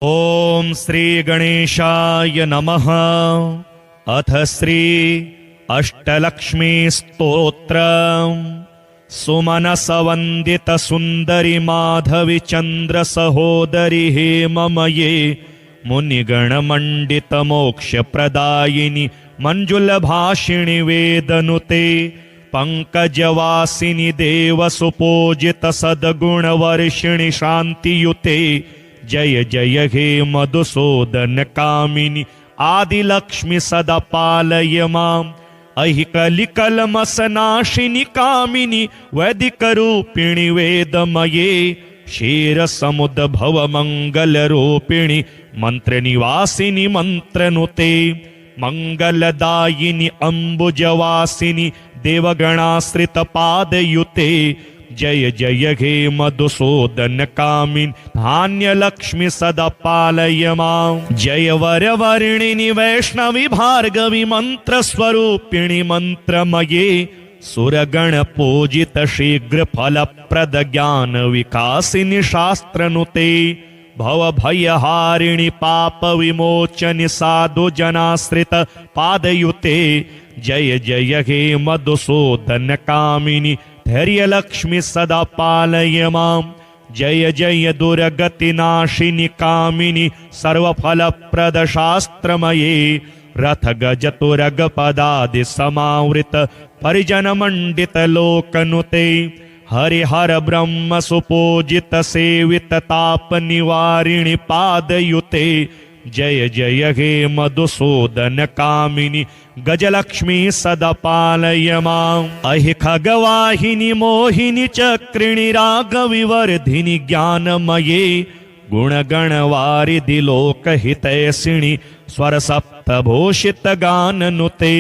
ओम श्री गणेशाय नमः। अथ श्री अष्टलक्ष्मी स्तोत्र। सुमनस वंदित सुंदरी माधवी चंद्र सहोदरी हेममये मुनिगण मंडित मोक्ष प्रदायिनी मंजुल भाषिणी वेदनुते पंकजवासिनी देव सुपूजित सद्गुण वर्षिणी शांतियुते जय जय हे मधुसूदन कामिनी आदिलक्ष्मी सदा पालय माम्। अहिकलिकलमसनाशिनी कामिनी वैदिक रूपिणी वेदमये क्षीर समुद्भव मंगल रूपिणी मंत्र निवासिनी मंत्रनुते मंगलदायिनी अंबुजवासिनी देवगणाश्रित पादयुते जय जय हे मधुसूदन कामिनी धान्य लक्ष्मी सदा पालय माम्। जय वरवर्णिनी वैष्णवी भार्गवी मंत्र स्वरूपिणी मंत्रमये सुरगण पूजित शीघ्र फलप्रद ज्ञान विकासिनी शास्त्रनुते भव भयहारिणी पाप विमोचनि साधु जनाश्रित पादयुते जय जय हे मधुसूदन कामिनी धैर्य लक्ष्मी सदा पालय माम्। जय जय दुर्गति नाशिनी कामिनी सर्वफलप्रद शास्त्रमये रथ गज तुरग पदादि समावृत परिजन मंडित लोकनुते हरिहर ब्रह्म सुपूजित सेवित ताप निवारिणी पादयुते जय जय हे मधुसूदन कामिनी गजलक्ष्मी सदा पालय माम्। अहि खगवाहिनी मोहिनी चक्रिणी रागविवर्धिनी ज्ञानमये गुणगणवारिधि लोकहितैषिणी स्वर सप्तभूषित गाननुते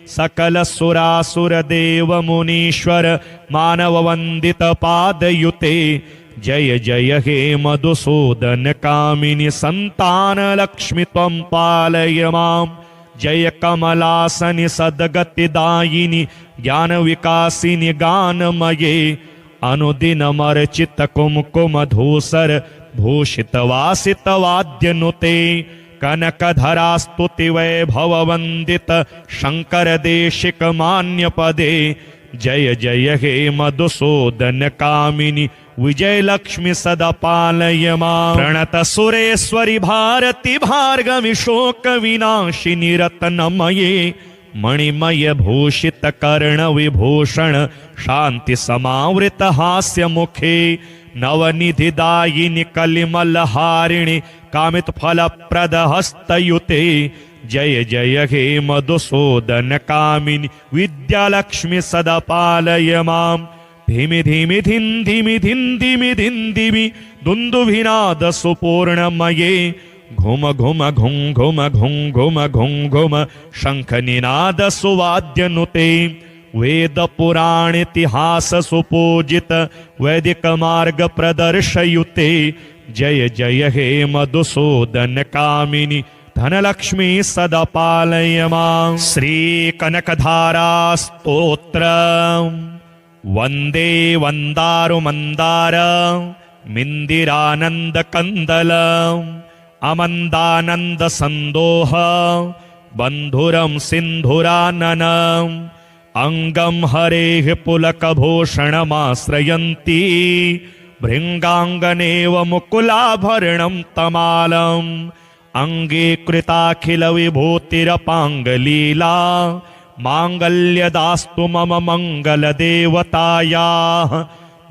सकल सुरासुर देव मुनीश्वर मानव वंदित पादयुते जय जय हे मधुसूदन कामिनी संतान लक्ष्मी त्वं पालय माम्। जय कमलासनि सद्गतिदायिनी ज्ञान विकासिनी गानमये अनुदिनमर्चित कुमकुम धूसर भूषित वासित वाद्यनुते कनकधरा स्तुति वैभव वंदित शंकर देशिक मान्य पदे जय जय हे मधुसूदन कामिनी विजय लक्ष्मी सदा पालय माम्। प्रणत सुरेश्वरी भारती भार्गवी शोक विनाशिनी रत्नमये मणिमय भूषित कर्ण विभूषण शांति समावृत हास्य मुखे नवनिधि दायिनी कलिमल हारिणी कामित फल प्रद हस्तयुते जय जय हे मधुसूदन कामिनी विद्यालक्ष्मी सदा पालय माम्। धीमि धीमि धिं धीमि धिं धीमि धिं धीमि दुन्दुभिनाद सुपूर्णमये घुम घुम घुं घुम घुं घुम घुं घुम शंख निनाद सुवाद्यनुते वेद पुराण इतिहास सुपूजित वैदिक मार्ग प्रदर्शयुते जय जय हे मधुसूदन कामिनी धनलक्ष्मी सदा पालय माम्। श्री कनकधारा स्तोत्र। वंदे वंदारु मंदार मिंदिरानंद कंदल अमंदानंद संदोह बंधुरम सिंधुरानन अंगम हरेः पुलक भूषणमाश्रयन्ति भृंगांगनेव मुकुलाभरणं तमालम् अंगे कृताखिल विभूतिरपांगलीला मांगल्यदास्तु मम मंगल देवतायाः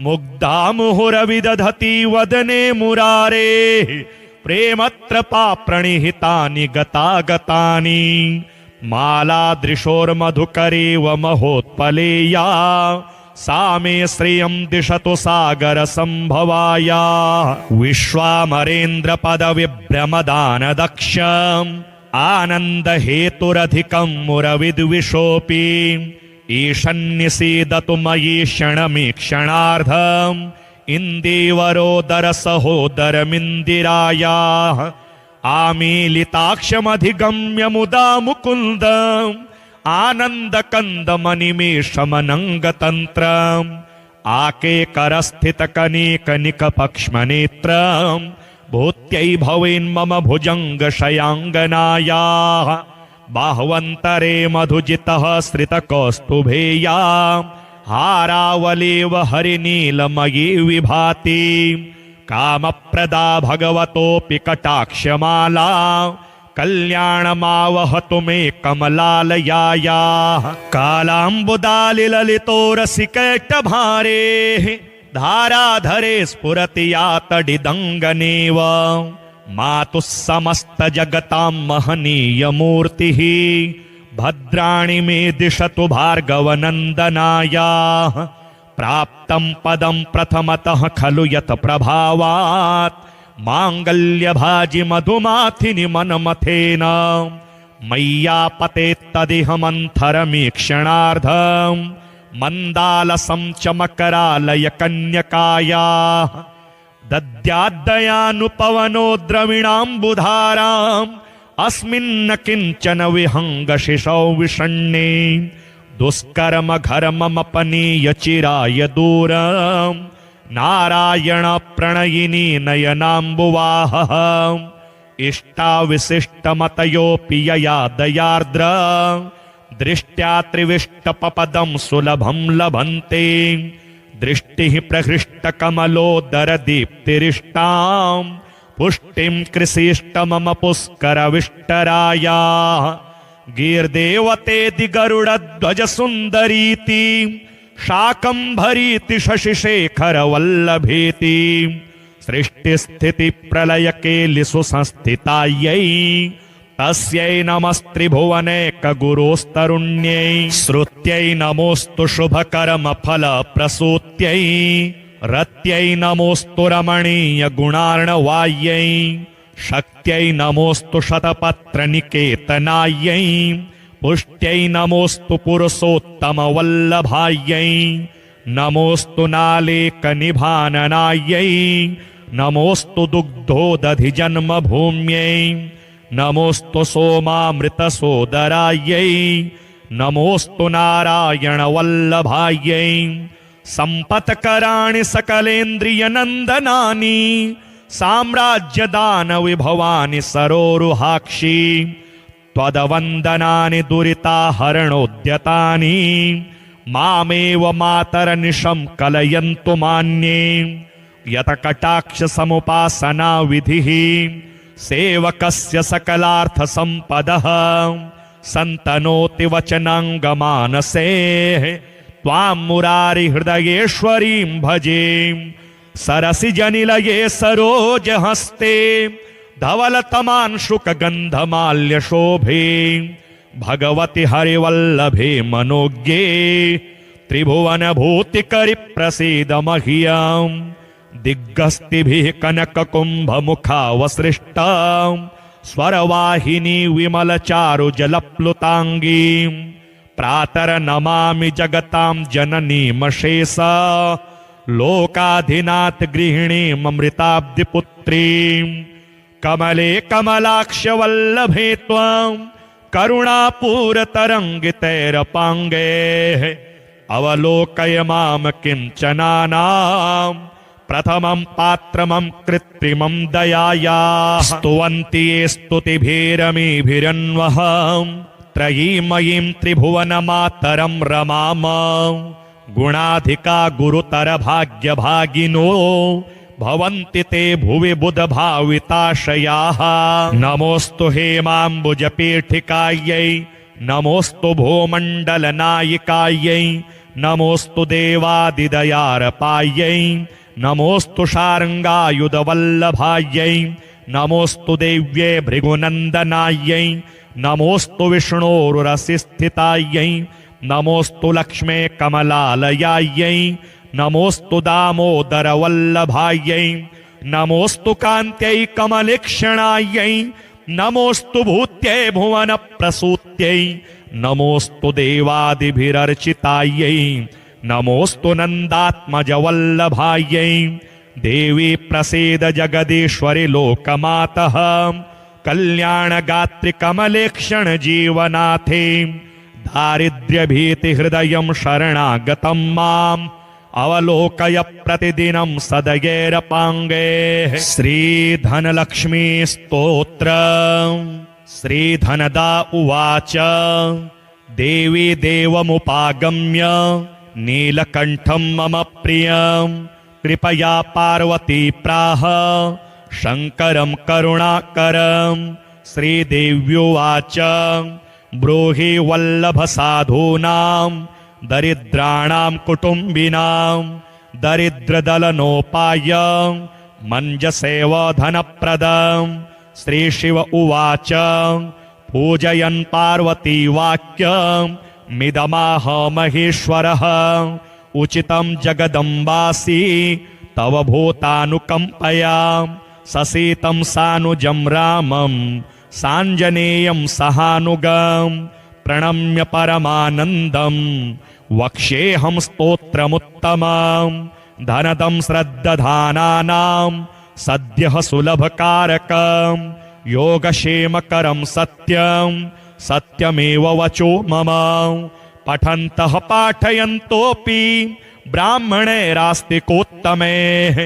मुग्धा मुहुरविदधति वदने मुरारे प्रेमत्रपा प्रणिहितानि गतागतानि मालादृशोर्मधुकरेव महोत्पलेया सा मे श्रियं दिशतु सागर संभवाया विश्वामरेन्द्र पद विभ्रमदान दक्षम् आनंद हेतुरधिकं मुरविद्विषोऽपि ईशन्निसीदतु मयि क्षणमीक्षणार्धम् इन्दीवरोदर सहोदरमिन्दिरायाः आमीलिताक्षमधिगम्य मुदा मुकुन्दम् आनन्दकन्दमनिमेषमनङ्गतन्त्रम् आके करस्थित कनेकनिक पक्ष्मनेत्रम् भूत्यै भवेन्मम भुजङ्गशयाङ्गनायाः बाह्वन्तरे मधुजितः श्रितकौस्तुभेया हारावलेव हरिनीलमयी विभाति कामप्रदा भगवतोऽपि कटाक्षमाला कल्याणमावहतु मे कमलालयायाः कालाम्बुदालिललितोरसिकैटभारेः धाराधरे स्फुरति या तडिदङ्गनेव मातुः समस्तजगतां महनीयमूर्तिः भद्राणि मे दिशतु भार्गवनन्दनायाः प्राप्तं पदं प्रथमतः खलु यत् प्रभावात् माङ्गल्यभाजि मधुमाथिनि मनमथेन मय्यापतेत्तदिह मन्थरमीक्षणार्धं मन्दालसं च मकरालय कन्यकायाः दद्याद्दयानुपवनो द्रविणाम्बुधाराम् अस्मिन्न किञ्चन विहङ्गशिशौ विषण्णे दुष्कर्म घर्ममपनीय चिराय दूरम् नारायण प्रणयिनी नयनाम्बुवाहः इष्टाविशिष्टमतयोऽपि यया दयार्द्र दृष्ट्या त्रिविष्टपपदं सुलभं लभन्ते दृष्टिः प्रहृष्टकमलोदरदीप्तिरिष्टां पुष्टिं कृषिष्ट मम पुष्करविष्टरायाः गीर्देवतेति गरुडध्वज सुन्दरीति शाकम्भरीति शशिशेखरवल्लभेति सृष्टिस्थितिप्रलयकेलिषु संस्थितायै तस्यै नमस्त्रिभुवनैकगुरोस्तरुण्यै श्रुत्यै नमोऽस्तु शुभकर्मफलप्रसूत्यै रत्यै नमोऽस्तु रमणीयगुणार्णवायै शक्त्यै नमोऽस्तु शतपत्रनिकेतनायै पुष्ट्यै नमोऽस्तु पुरुषोत्तमवल्लभायै नमोऽस्तु नालेकनिभाननायै नमोऽस्तु दुग्धोदधिजन्मभूम्यै नमोऽस्तु सोमामृतसोदरायै नमोऽस्तु नारायणवल्लभायै सम्पत्कराणि सकलेन्द्रियनन्दनानि साम्राज्यदानविभवानि सरोरुहाक्षि त्वदवन्दनानि दुरिताहरणोद्यतानि मामेव मातरनिशं कलयन्तु मान्ये यतकटाक्षसमुपासना विधिः सेवकस्य सकलार्थसम्पदः सन्तनोति वचनाङ्गमानसे त्वां मुरारिहृदयेश्वरीं भजे सरसिजनिलये सरोजहस्ते धवलतमांशुकगन्धमाल्यशोभे भगवति हरिवल्लभे मनोज्ञे त्रिभुवनभूतिकरि प्रसीद मह्यम् दिग्गस्तिभिः कनककुम्भमुखावसृष्टा स्वरवाहिनी विमलचारुजलप्लुताङ्गी प्रातर्नमामि जगतां जननीमशेषा लोकाधिनाथ गृहिणीममृताब्धिपुत्रीं कमले कमलाक्षवल्लभे त्वां करुणापूरतरङ्गितैरपाङ्गैः अवलोकय मां किञ्चनानां प्रथमं पात्रमं कृत्रिमं दयायाः स्तुवन्ति ये स्तुतिभिरमीभिरन्वहं त्रयीमयीं त्रिभुवनमातरं रमाम गुणाधिका गुरुतर भाग्यभागिनो भवन्ति ते भुवि बुधभाविताशयाः नमोऽस्तु हेमाम्बुजपीठिकायै नमोऽस्तु भूमण्डलनायिकायै नमोऽस्तु देवादिदयारपायै नमोऽस्तु शार्ङ्गायुधवल्लभायै नमोऽस्तु देव्ये भृगुनन्दनायै नमोऽस्तु विष्णोरुरसिस्थितायै नमोऽस्तु लक्ष्मे कमलालयायै नमोऽस्तु दामोदरवल्लभायै नमोऽस्तु कान्त्यै कमलेक्षणायै नमोऽस्तु भूत्यै भुवनप्रसूत्यै नमोऽस्तु देवादिभिरर्चितायै नमोऽस्तु नन्दात्मजवल्लभायै देवी प्रसीद जगदीश्वरि लोकमातः कल्याणगात्रि कमलेक्षण जीवनाथे दारिद्र्यभीति हृदयं शरणागतं माम् अवलोकय प्रतिदिनं सदयेरपाङ्गैः। श्रीधनलक्ष्मी स्तोत्र। श्रीधनदा उवाच देवी देवमुपागम्य नीलकण्ठं मम प्रियं कृपया पार्वती प्राह शङ्करं करुणाकरं। श्रीदेव्युवाच ब्रूहि वल्लभसाधूनां दरिद्राणां कुटुम्बिनां दरिद्रदलनोपाय मञ्जसेव धनप्रदम्। श्रीशिव उवाच पूजयन् पार्वती वाक्यं मिदमाह महेश्वरः उचितं जगदम्बासि तव भूतानुकम्पया। ससीतं सानुजं रामं साञ्जनेयं सहानुगं प्रणम्य परमानन्दं वक्ष्येऽहं स्तोत्रमुत्तमं। धनदं श्रद्दधानानां सद्यः सुलभकारकं योगक्षेमकरं सत्यं सत्यमेव वचो मम। पठन्तः पाठयन्तोऽपि ब्राह्मणैरास्तिकोत्तमैः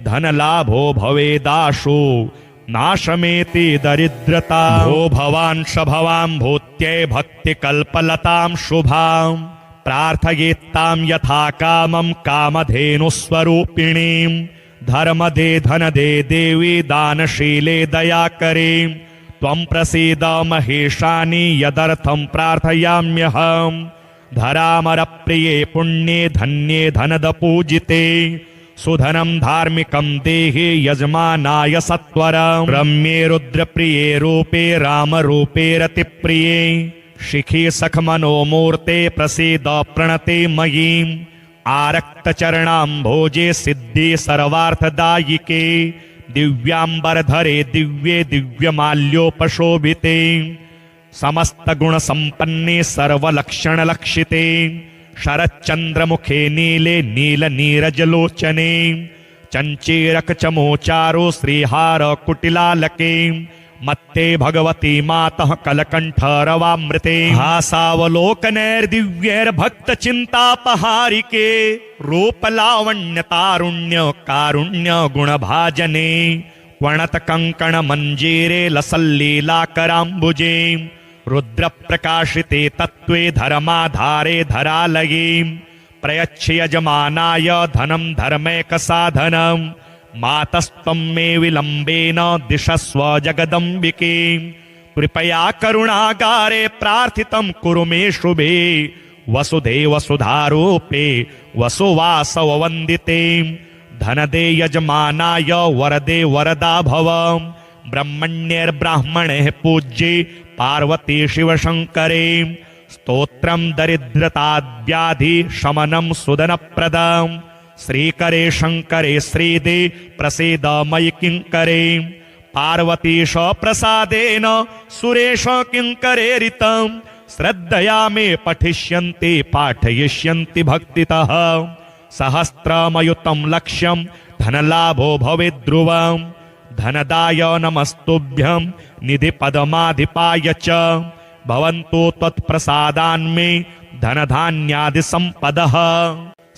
धनलाभो भवेदाशु नाशमेति दरिद्रता। भो भवान् शभवां भूत्यै भक्तिकल्पलतां शुभां प्रार्थयेत्तां यथा कामं कामधेनुस्वरूपिणीं। धर्मदे धनदे देवी दानशीले दयाकरे त्वं प्रसीद महेशानि यदर्थं प्रार्थयाम्यहं। धरामरप्रिये पुण्ये धन्ये धनदपूजिते सुधनं धार्मिकं देहि यजमानाय सत्वरं। रम्ये रुद्रप्रिये रूपे रामरूपे रतिप्रिये शिखी सखमनोमूर्ते प्रसीद प्रणते मयीम्। आरक्तचरणाम्भोजे सिद्धि सर्वार्थदायिके दिव्याम्बरधरे दिव्ये दिव्यमाल्योपशोभिते समस्तगुणसम्पन्ने सर्वलक्षणलक्षिते शरच्चन्द्रमुखे नीले नीलनीरजलोचने चञ्चीरकचमोचारो श्रीहार कुटिलालके मत्ते भगवती मातः कलकण्ठरवामृते। हासावलोकनैर्दिव्यैर्भक्तचिन्तापहारिके रूपलावण्यतारुण्य कारुण्य गुणभाजने वणतकङ्कणमञ्जीरे लसल्लीलाकराम्बुजे रुद्रप्रकाशिते तत्त्वे धर्माधारे धरालये प्रयच्छ यजमानाय धनं धर्मैकसाधनं। मातस्त्वं मे विलम्बेन दिशस्व जगदम्बिके कृपया करुणागारे प्रार्थितं कुरु मे शुभे वसुधे वसुधारूपे वसुवासववन्दिते। धनदे यजमानाय वरदे वरदा भव ब्रह्मण्यैर्ब्राह्मणैः पूज्ये पार्वती शिवशङ्करे स्तोत्रं दरिद्रताव्याधि शमनं सुदनप्रदम्। श्रीकरे शङ्करे श्रीदे प्रसीद मयि किङ्करे पार्वतीश प्रसादेन सुरेश किङ्करेरितं। श्रद्धया मे पठिष्यन्ति पाठयिष्यन्ति भक्तितः सहस्रमयुतं लक्ष्यं धनलाभो भवेद्ध्रुवम्। धनदाय नमस्तुभ्यं निधिपदमाधिपाय च भवन्तु त्वत्प्रसादान्मे धनधान्यादिसम्पदः।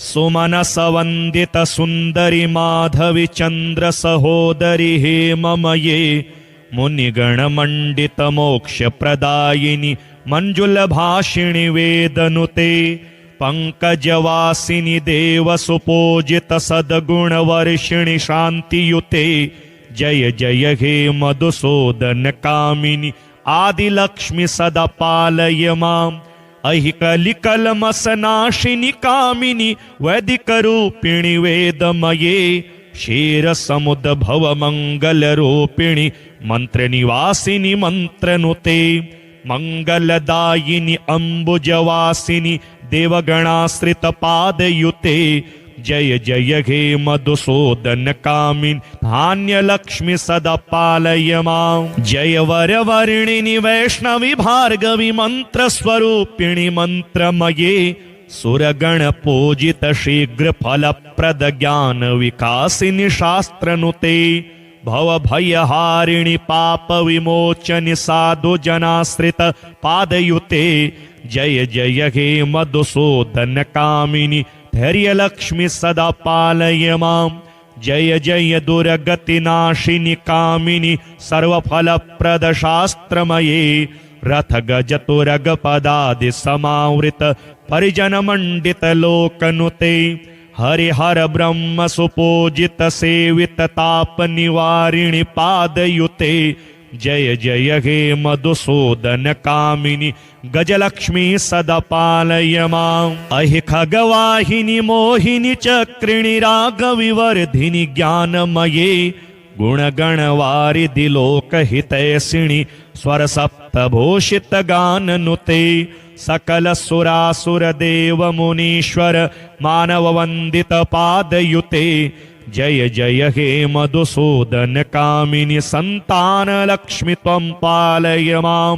सुमनसवन्दित सुन्दरि माधवि चन्द्र सहोदरि हेममये मुनिगणमण्डित मोक्षप्रदायिनि मञ्जुलभाषिणि वेदनुते पंकजवासिनि देवसुपूजित सद्गुणवर्षिणि शान्तियुते जय जय हे मधुसूदन कामिनि आदिलक्ष्मि सदा पालय माम्। अहिकलिकलमसनाशिनि कामिनि वैदिकरूपिणि वेदमये क्षीरसमुद्भव मङ्गलरूपिणि मन्त्रनिवासिनि मन्त्रनुते मङ्गलदायिनि अम्बुजवासिनि देवगणाश्रितपादयुते जय जय हे मधुसूदन कामिनि धान्यलक्ष्मि सदा पालय माम्। जय वरवर्णिनि वैष्णवि भार्गवि मन्त्रस्वरूपिणि मन्त्रमये सुरगण पूजित शीघ्र फलप्रद ज्ञान विकासिनि शास्त्रनुते भवभयहारिणि पाप विमोचनि साधु जनाश्रित पादयुते जय जय हे मधुसूदन कामिनि धैर्यलक्ष्मी सदा पालय मां। जय जय दुर्गतिनाशिनि कामिनि सर्वफलप्रद शास्त्रमये। रथ गज तुरग पदादि समावृत परिजन मंडित लोकनुते। हरिहर ब्रह्म सुपूजित सेवित ताप निवारिणि पादयुते। जय जय हे मधुसूदन कामिनि गजलक्ष्मी सदा पालय मां। अहि खगवाहिनि मोहिनि चक्रिणि रागविवर्धिनि ज्ञानमये। गुणगणवारिधि लोकहितैषिणि स्वरसप्तभूषित गाननुते। सकल सुरासुर देव मुनीश्वर मानव वंदित पादयुते। जय जय हे मधुसूदन कामिनि संतान लक्ष्मी त्वं पालय मां।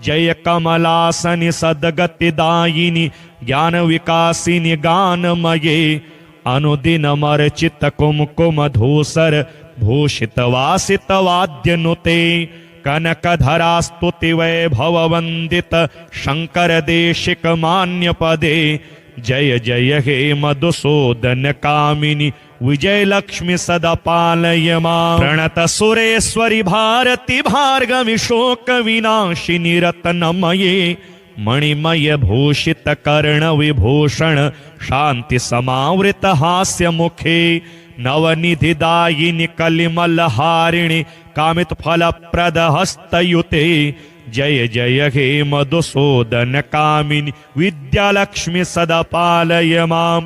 जय कमलासनि सद्गतिदायिनि ज्ञान विकासिनि गानमये। अनुदिनमर्चित कुमकुम धूसर भूषित वासित वाद्यनुते। कनकधरा स्तुति वैभव वंदित शंकर देशिक मान्य पदे। जय जय हे मधुसूदन कामिनि विजय लक्ष्मी सदा पालय मां। प्रणत सुरेश्वरी भारती भार्गवी शोक विनाशिनी रत्नमये। मणिमय भूषित कर्ण विभूषण शांति समावृत हास्य मुखे। नवनिधिदायिनि कलिमल हारिणि कामित फलप्रद हस्तयुते। जय जय हे मधुसूदन कामिनि विद्यालक्ष्मी सदा पालय मां।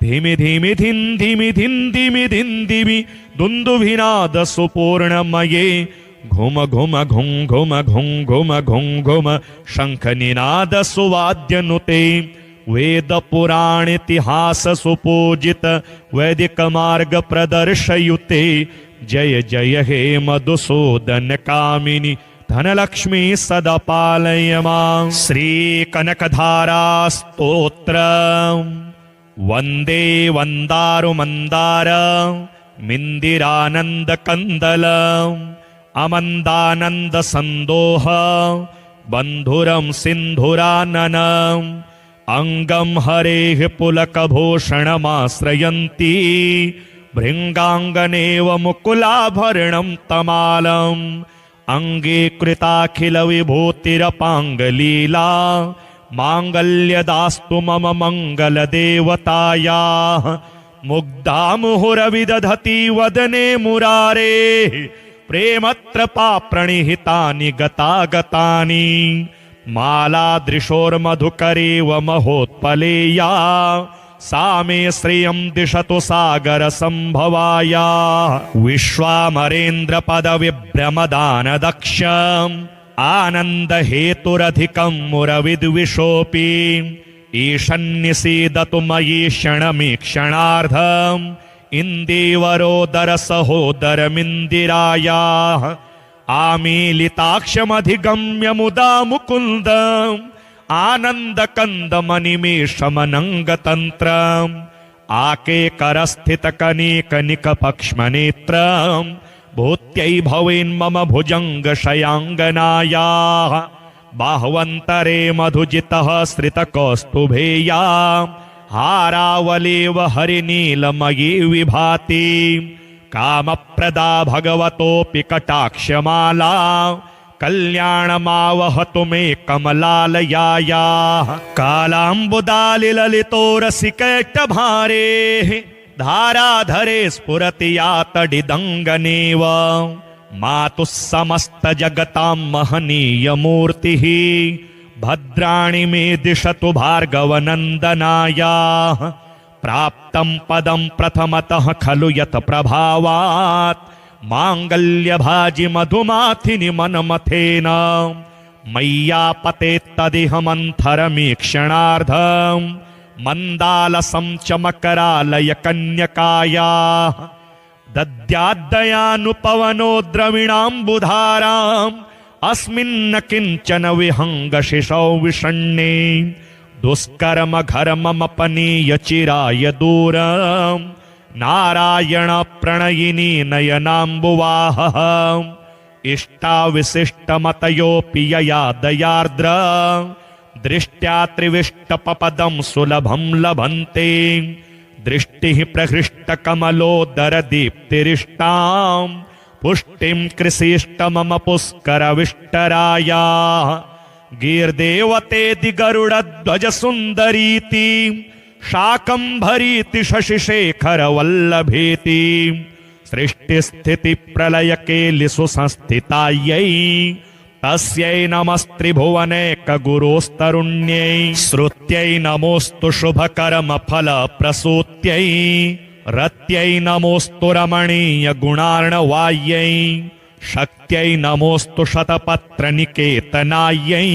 धिमि धिमि धिं धिमि धिं धिमि धिं दिमि दुन्दुभिनाद सुपूर्णमये। घुम घुम घुं घुम घुं घुम घुं घुम शंख निनाद सुवाद्यनुते। वेद पुराण इतिहास सुपूजित वैदिक मार्ग प्रदर्शयुते। जय जय हे मधुसूदन कामिनि धनलक्ष्मी सदा पालय मां। श्री कनकधारा स्तोत्र। वंदे वंदारु मंदार मिंदिरानंद कंदल। अमंदानंद संदोह बंधुरम सिंधुरानन। अंगम हरेः पुलकभूषणमाश्रयन्ती। भृङ्गाङ्गनेव मुकुलाभरणं तमालम्। अंगे कृताखिल विभूतिरपाङ्गलीला। माङ्गल्यदास्तु मम मङ्गलदेवतायाः। मुग्धा मुहुरविदधति वदने मुरारेः। प्रेमत्रपा प्रणिहितानि गतागतानि। मालादृशोर्मधुकरेव महोत्पलेया। सा मे श्रियं दिशतु सागर संभवाया। विश्वामरेन्द्र पद विभ्रमदान दक्षम्। आनंद हेतुरधिकं मुरविद्विषोऽपि। ईशन्निसीदतु मयि क्षणमीक्षणार्धम्। इन्दीवरोदर सहोदरमिन्दिरायाः। आमीलिताक्षमधिगम्य मुदा मुकुन्दम्। आनन्दकन्दमनिमेषमनङ्गतन्त्रम्। आकेकरस्थितकनीकनिकपक्ष्मनेत्रम्। भूत्यै भवेन्मम भुजङ्गशयाङ्गनायाः। बाह्वन्तरे मधुजितः श्रितकौस्तुभेया। हारावलेव हरिनीलमयी विभाति। कामप्रदा भगवतोऽपि कटाक्षमाला। कल्याणमावहतु मे कमलालयायाः। कालाम्बुदालिललितोरसिकैटभारेः। धाराधरे स्फुरति या तडिदङ्गनेव। मातुः समस्तजगतां महनीयमूर्तिः। भद्राणि मे दिशतु भार्गवनन्दनायाः। प्राप्तं पदं प्रथमतः खलु यत् प्रभावात्। माङ्गल्यभाजि मधुमाथिनि मनमथेन। मय्यापते तदिह मन्थरमीक्षणार्धम्। मन्दालसं च मकरालय कन्यकायाः। दद्याद्दयानुपवनो द्रविणाम्बुधाराम्। अस्मिन्न किञ्चन विहङ्गशिशौ विषण्णे। दुष्कर्म घर्ममपनीय चिराय दूरम्। नारायण प्रणयिनी नयनाम्बुवाहः। इष्टाविशिष्टमतयोऽपि यया दयार्द्र। दृष्ट्या त्रिविष्टपपदं सुलभं लभन्ते दृष्टिः प्रहृष्टकमलोदरदीप्तिरिष्टां पुष्टिं कृषिष्ट मम पुष्करविष्टरायाः गीर्देवतेति गरुडध्वज सुन्दरीति शाकम्भरीति शशिशेखरवल्लभेति सृष्टिस्थितिप्रलयकेलिषु संस्थितायै तस्यै नमस्त्रिभुवनैकगुरोस्तरुण्यै श्रुत्यै नमोऽस्तु शुभकर्मफलप्रसूत्यै रत्यै नमोऽस्तु रमणीयगुणार्णवायै शक्त्यै नमोऽस्तु शतपत्रनिकेतनायै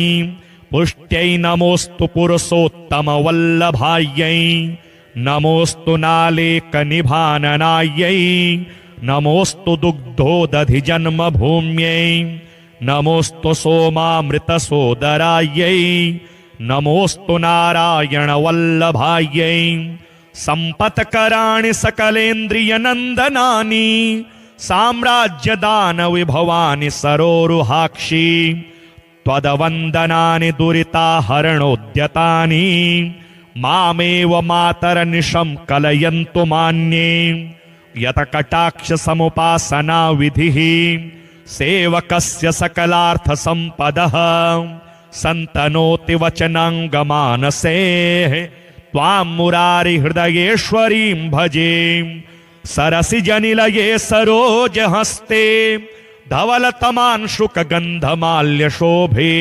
पुष्ट्यै नमोऽस्तु पुरुषोत्तमवल्लभायै नमोऽस्तु नालेकनिभाननायै नमोऽस्तु दुग्धोदधिजन्मभूम्यै नमोऽस्तु सोमामृतसोदरायै नमोऽस्तु नारायणवल्लभायै सम्पत्कराणि सकलेन्द्रियनन्दनानि साम्राज्यदानविभवानि सरोरुहाक्षि त्वदवन्दनानि दुरिताहरणोद्यतानि मामेव मातरनिशं कलयन्तु मान्ये यतकटाक्षसमुपासना विधिः सेवकस्य सकलार्थसम्पदः सन्तनोति वचनाङ्गमानसे त्वां मुरारिहृदयेश्वरीं भजे सरसिजनिलये सरोजहस्ते धवलतमांशुकगन्धमाल्यशोभे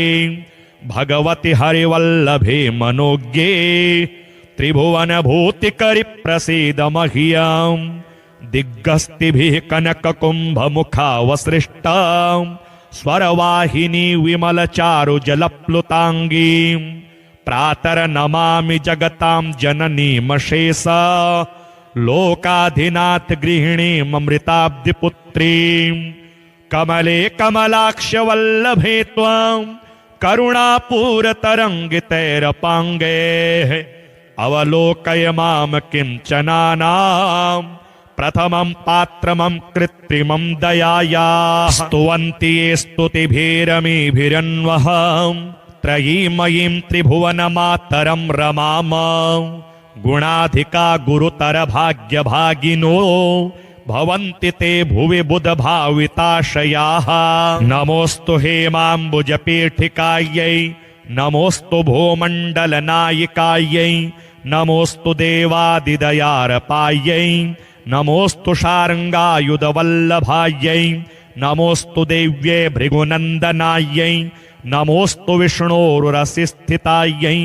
भगवति हरिवल्लभे मनोज्ञे त्रिभुवनभूतिकरिप्रसीद मह्यं दिग्गस्तिभिः कनककुम्भमुखावसृष्टा स्वरवाहिनी विमलचारुजलप्लुताङ्गीं प्रातर्नमामि जगतां जननीमशेषा लोकाधिनाथ गृहिणीममृताब्धिपुत्रीं कमले कमलाक्षवल्लभे त्वां करुणापूरतरङ्गितैरपाङ्गैः अवलोकय मां किञ्चनानां प्रथमं पात्रमं कृत्रिमं दयायाः स्तुवन्ति ये स्तुतिभिरमीभिरन्वहं त्रयीमयीं त्रिभुवनमातरं रमाम गुणाधिका गुरुतरभाग्यभागिनो भवन्ति ते भुवि बुधभाविताशयाः नमोऽस्तु हेमाम्बुजपीठिकायै नमोऽस्तु भूमण्डलनायिकायै नमोऽस्तु देवादिदयारपायै नमोऽस्तु शार्ङ्गायुधवल्लभायै नमोऽस्तु देव्ये भृगुनन्दनायै नमोऽस्तु विष्णोरुरसिस्थितायै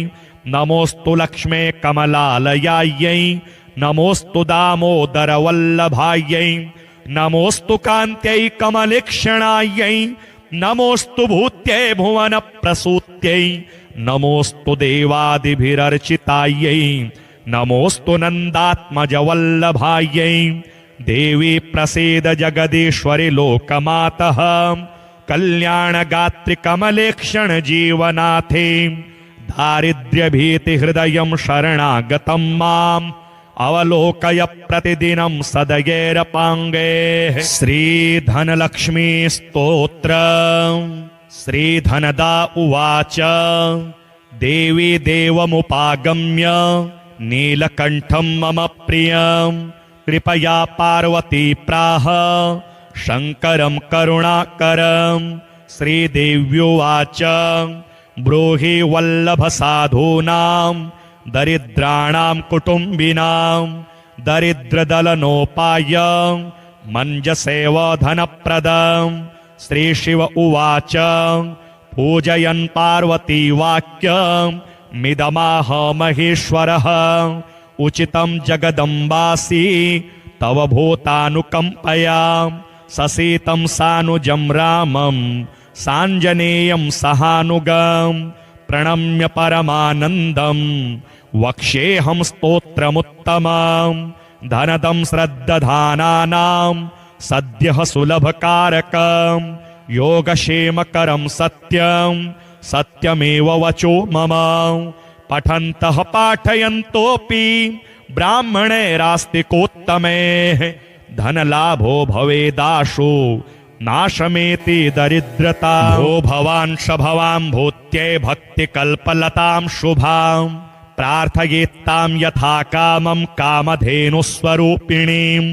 नमोऽस्तु लक्ष्मे कमलालयायै नमोऽस्तु दामोदरवल्लभायै नमोऽस्तु कान्त्यै कमलेक्षणायै नमोऽस्तु भूत्यै भुवनप्रसूत्यै नमोऽस्तु देवादिभिरर्चितायै नमोऽस्तु नन्दात्मजवल्लभायै देवी प्रसीद जगदीश्वरि लोकमातः कल्याणगात्रिकमलेक्षण जीवनाथे दारिद्र्यभीतिहृदयं शरणागतं माम् अवलोकय प्रतिदिनं सदयैरपाङ्गैः श्रीधनलक्ष्मी स्तोत्र श्रीधनदा उवाच देवी देवमुपागम्य नीलकण्ठं मम प्रियं कृपया पार्वती प्राह शङ्करं करुणाकरं श्रीदेव्युवाच ब्रूहि वल्लभसाधूनां दरिद्राणां कुटुम्बिनां दरिद्रदलनोपायं मञ्जसेव धनप्रदं श्रीशिव उवाच पूजयन् पार्वती वाक्यं मिदमाह महेश्वरः उचितं जगदम्बासि तव भूतानुकम्पया ससीतं सानुजं रामं साञ्जनेयं सहानुगं प्रणम्य परमानन्दं वक्ष्येऽहं स्तोत्रमुत्तमं धनदं श्रद्दधानानां सद्यः सुलभकारकं योगक्षेमकरं सत्यं सत्यमेव वचो मम पठन्तः पाठयन्तोऽपि ब्राह्मणैरास्तिकोत्तमैः धनलाभो भवेदाशु नाशमेति दरिद्रता। भो भवान् शभवां भूत्यै भक्तिकल्पलतां शुभां प्रार्थयेत्तां यथा कामं कामधेनुस्वरूपिणीं।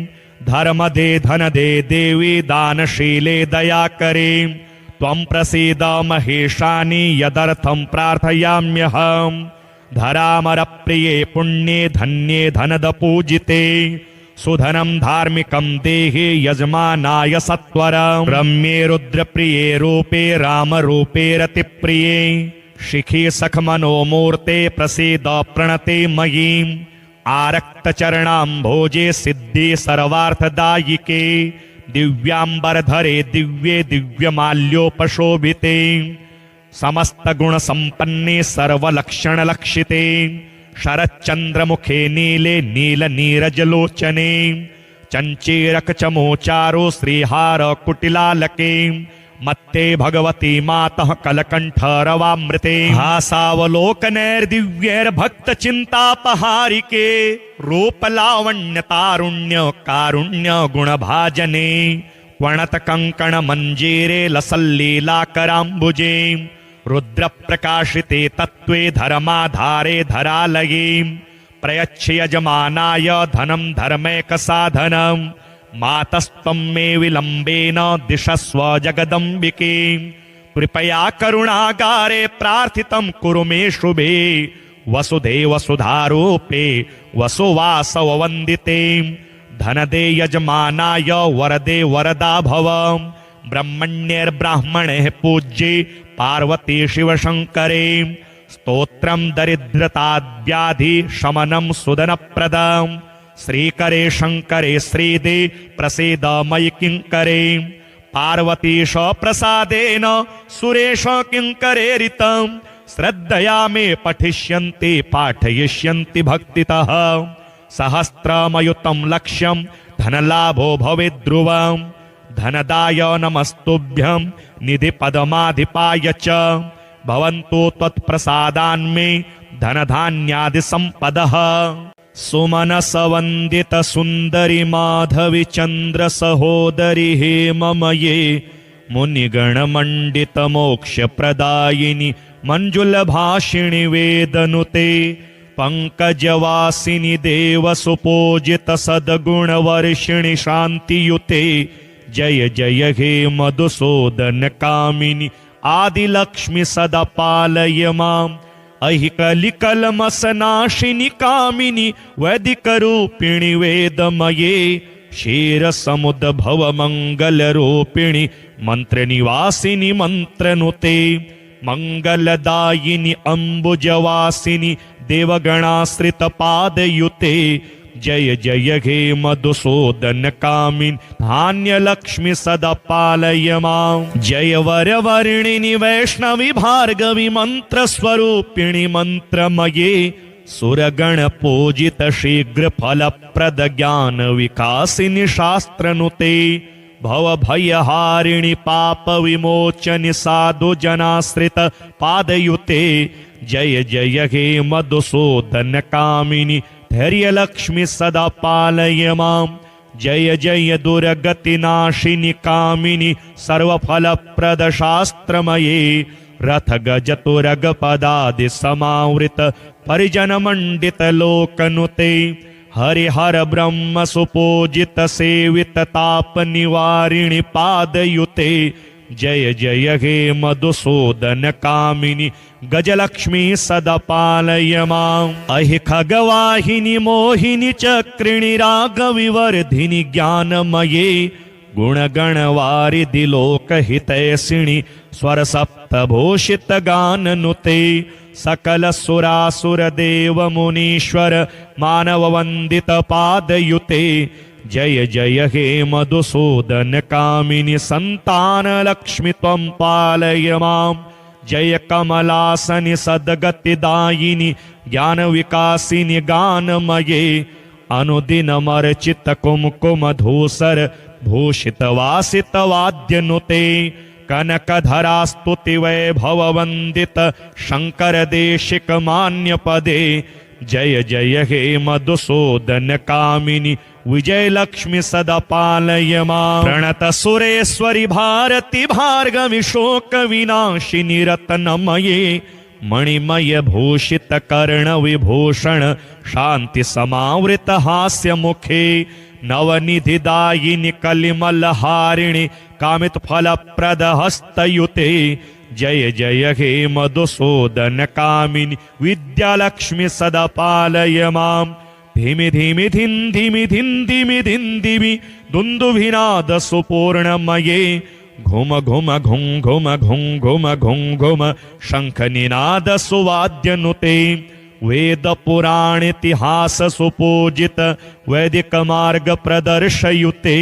धर्मदे धनदे देवी दानशीले दयाकरे त्वं प्रसीद महेशानि यदर्थं प्रार्थयाम्यहम्। धरामरप्रिये पुण्ये धन्ये धनदपूजिते सुधनं धार्मिकं देहि यजमानाय सत्वरम्। रम्ये रुद्रप्रिये रूपे रामरूपे रतिप्रिये शिखी सखमनोमूर्ते प्रसीद प्रणते मयीम्। आरक्तचरणाम्भोजे सिद्धि सर्वार्थदायिके दिव्याम्बरधरे दिव्ये दिव्यमाल्योपशोभिते समस्तगुणसम्पन्ने सर्वलक्षणलक्षिते शरच्चन्द्रमुखे नीले नीलनीरजलोचने चञ्चीरकचमोचारो श्रीहार कुटिलालके मत्ते भगवती मातः कलकण्ठरवामृते। हासावलोकनैर्दिव्यैर्भक्तचिन्तापहारिके रूपलावण्यतारुण्य कारुण्य गुणभाजने वणतकङ्कणमञ्जीरे लसल्लीलाकराम्बुजे रुद्रप्रकाशिते तत्त्वे धर्माधारे धरालये प्रयच्छ यजमानाय धनं धर्मैकसाधनं। मातस्त्वं मे विलम्बेन दिशस्व जगदम्बिके कृपया करुणागारे प्रार्थितं कुरु मे शुभे वसुधे वसुधारूपे वसुवासववन्दिते धनदे यजमानाय वरदे वरदा भव। ब्रह्मण्यैर्ब्राह्मणैः पूज्ये पार्वती शिवशङ्करे स्तोत्रं दरिद्रताव्याधि शमनं सुदनप्रदम्। श्रीकरे शङ्करे श्रीदे प्रसीद मयि किङ्करे पार्वतीश प्रसादेन सुरेश किङ्करेरितं। श्रद्धया मे पठिष्यन्ति पाठयिष्यन्ति भक्तितः सहस्रमयुतं लक्ष्यं धनलाभो भवेत् ध्रुवम्। धनदाय नमस्तुभ्यं निधिपदमाधिपाय च भवन्तु त्वत्प्रसादान्मे धनधान्यादिसम्पदः। सुमनसवन्दित सुन्दरि माधवि चन्द्र सहोदरि हेममये मुनिगणमण्डित मोक्षप्रदायिनि मञ्जुलभाषिणि वेदनुते पंकजवासिनि देवसुपूजित सद्गुणवर्षिणि शान्तियुते जय जय हे मधुसूदन कामिनि आदिलक्ष्मि सदा पालय माम्। अहिकलिकलमसनाशिनि कामिनि वैदिकरूपिणि वेदमये क्षीरसमुद्भव मङ्गलरूपिणि मन्त्रनिवासिनि मन्त्रनुते मंगलदायिनि अम्बुजवासिनि देवगणाश्रितपादयुते जय जय हे मधुसूदन कामिनि धान्यलक्ष्मि सदा पालय माम्। जय वरवर्णिनि वैष्णवि भार्गवि मन्त्रस्वरूपिणि मन्त्रमये सुरगण पूजित शीघ्र फलप्रद ज्ञान विकासिनि शास्त्रनुते भवभयहारिणि पाप विमोचनि साधु जनाश्रित पादयुते जय जय हे मधुसूदन कामिनि धैर्यलक्ष्मि सदा पालय माम्। जय जय दुर्गतिनाशिनि कामिनि सर्वफलप्रद शास्त्रमये रथ गज तुरग पदादि समावृत परिजनमण्डित लोकनुते हरिहर ब्रह्म सुपूजित सेवित ताप निवारिणि पादयुते जय जय हे मधुसूदन कामिनि गजलक्ष्मी सदा पालय माम्। अहि खगवाहिनि मोहिनि चक्रिणि रागविवर्धिनि ज्ञानमये गुणगणवारिधि लोकहितैषिणि स्वरसप्तभूषित गाननुते सकल सुरासुर देव मुनीश्वर मानव वंदित पादयुते जय जय हे मधुसूदन कामिनि संतान लक्ष्मि त्वं पालय माम्। जय कमलासनि सद्गतिदायिनि ज्ञान विकासिनि गानमये अनुदिनमर्चित कुमकुम धूसर भूषित वासित वाद्यनुते कनकधरा स्तुति वैभव वंदित शंकर देशिक मान्य पदे जय जय हे मधुसूदन कामिनि विजयलक्ष्मी सदा पालय मां प्रणत सुरेश्वरि भारती भार्गवी शोक विनाशिनी रत्नमये मणिमय भूषित कर्ण विभूषण शांति समावृत हास्य मुखे नवनिधिदायिनी कलिमल हारिणि कामित फल प्रद हस्तयुते जय जय हे मधुसूदन कामिनी विद्यालक्ष्मी सदा पालय मां धीमि धीमि धिं धीमि धिं धीमि धिं धीमि दुन्दुभिनाद सुपूर्णमये घुम घुम घुं घुम घुं घुम घुं घुम शंख निनाद सुवाद्यनुते वेद पुराण इतिहास सुपूजित वैदिक मार्ग प्रदर्शयुते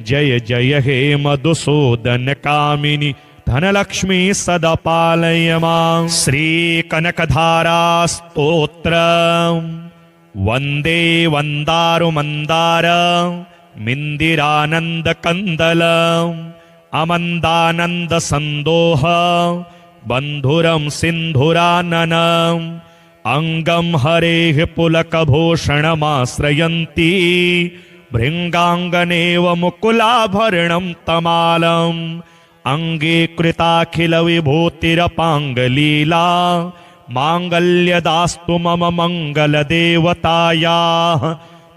जय जय हे मधुसूदन कामिनी धनलक्ष्मी सदा पालय मां श्री कनकधारा स्तोत्र वंदे वंदारु मंदार मिंदिरानंद कंदल अमंदानंद संदोह बंधुरम सिंधुरानन अंगम हरेः पुलकभूषणमाश्रयन्ती भृंगांगनेव मुकुलाभरणं तमालम् अंगे कृताखिल विभूतिरपांगलीला मांगल्यदास्तु मम मंगल देवतायाः